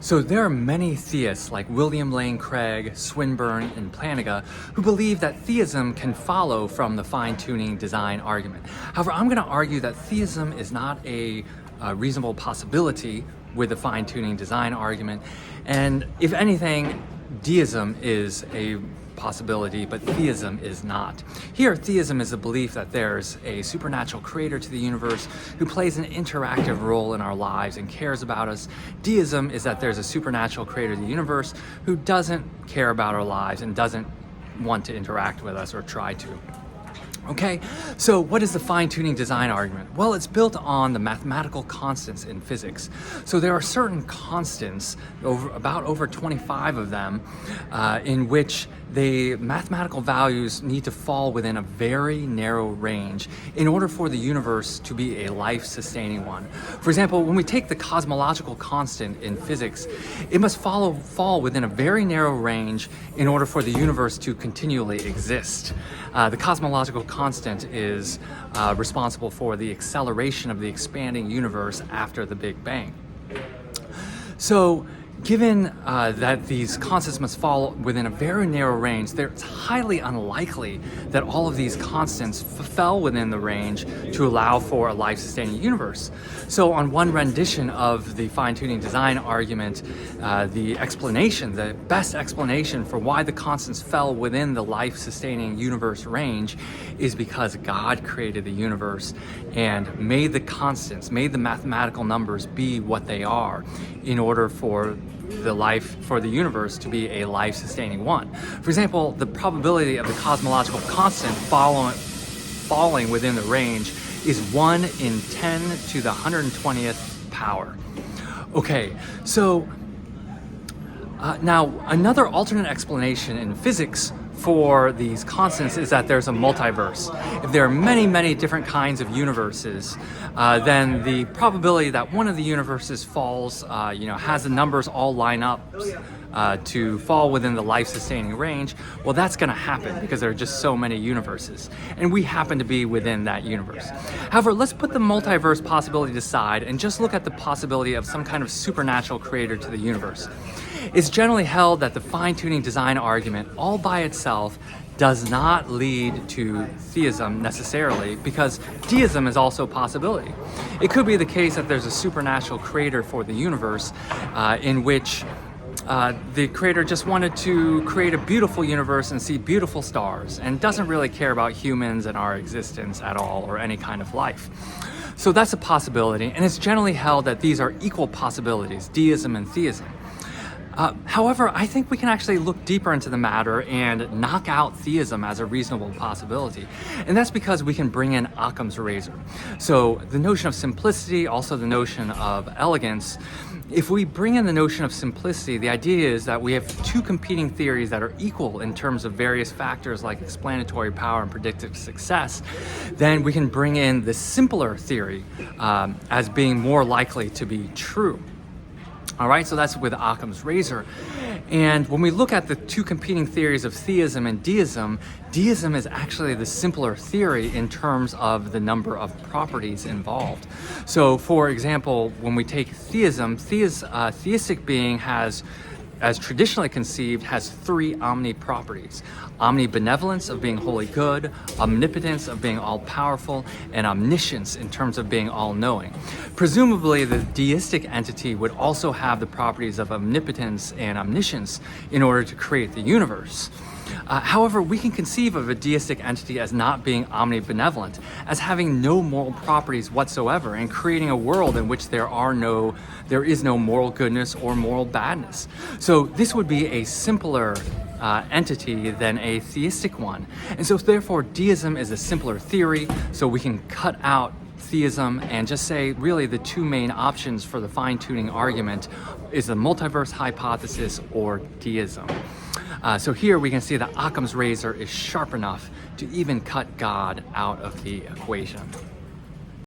So there are many theists like William Lane Craig, Swinburne, and Plantinga who believe that theism can follow from the fine-tuning design argument. However, I'm going to argue that theism is not a reasonable possibility with the fine-tuning design argument, and if anything, deism is a possibility, but theism is not. Here, theism is a belief that there's a supernatural creator to the universe who plays an interactive role in our lives and cares about us. Deism is that there's a supernatural creator to the universe who doesn't care about our lives and doesn't want to interact with us or try to. Okay, so what is the fine-tuning design argument? Well, it's built on the mathematical constants in physics. So there are certain constants, about over 25 of them, in which the mathematical values need to fall within a very narrow range in order for the universe to be a life-sustaining one. For example, when we take the cosmological constant in physics, it must fall within a very narrow range in order for the universe to continually exist. The cosmological constant is responsible for the acceleration of the expanding universe after the Big Bang. So, given that these constants must fall within a very narrow range, it's highly unlikely that all of these constants fell within the range to allow for a life-sustaining universe. So on one rendition of the fine-tuning design argument, the best explanation for why the constants fell within the life-sustaining universe range is because God created the universe and made the mathematical numbers be what they are in order for the universe to be a life-sustaining one. For example, the probability of the cosmological constant falling within the range is 1 in 10 to the 120th power. Okay, so now another alternate explanation in physics for these constants is that there's a multiverse. If there are many, many different kinds of universes, then the probability that one of the universes falls, has the numbers all line up to fall within the life-sustaining range, well, that's going to happen because there are just so many universes, and we happen to be within that universe. However, let's put the multiverse possibility aside and just look at the possibility of some kind of supernatural creator to the universe. It's generally held that the fine-tuning design argument all by itself does not lead to theism necessarily, because deism is also a possibility. It could be the case that there's a supernatural creator for the universe in which the creator just wanted to create a beautiful universe and see beautiful stars and doesn't really care about humans and our existence at all or any kind of life. So that's a possibility, and it's generally held that these are equal possibilities, deism and theism. However, I think we can actually look deeper into the matter and knock out theism as a reasonable possibility. And that's because we can bring in Occam's razor. So the notion of simplicity, also the notion of elegance. If we bring in the notion of simplicity, the idea is that we have two competing theories that are equal in terms of various factors like explanatory power and predictive success. Then we can bring in the simpler theory as being more likely to be true. All right, so that's with Occam's razor. And when we look at the two competing theories of theism and deism, deism is actually the simpler theory in terms of the number of properties involved. So, for example, when we take theism, theistic being has, as traditionally conceived, has three omni-properties. Omnibenevolence of being wholly good, omnipotence of being all-powerful, and omniscience in terms of being all-knowing. Presumably, the deistic entity would also have the properties of omnipotence and omniscience in order to create the universe. However, we can conceive of a deistic entity as not being omnibenevolent, as having no moral properties whatsoever, and creating a world in which there is no moral goodness or moral badness. So this would be a simpler entity than a theistic one. And so therefore deism is a simpler theory, so we can cut out theism and just say really the two main options for the fine-tuning argument is the multiverse hypothesis or deism. So here we can see that Occam's razor is sharp enough to even cut God out of the equation.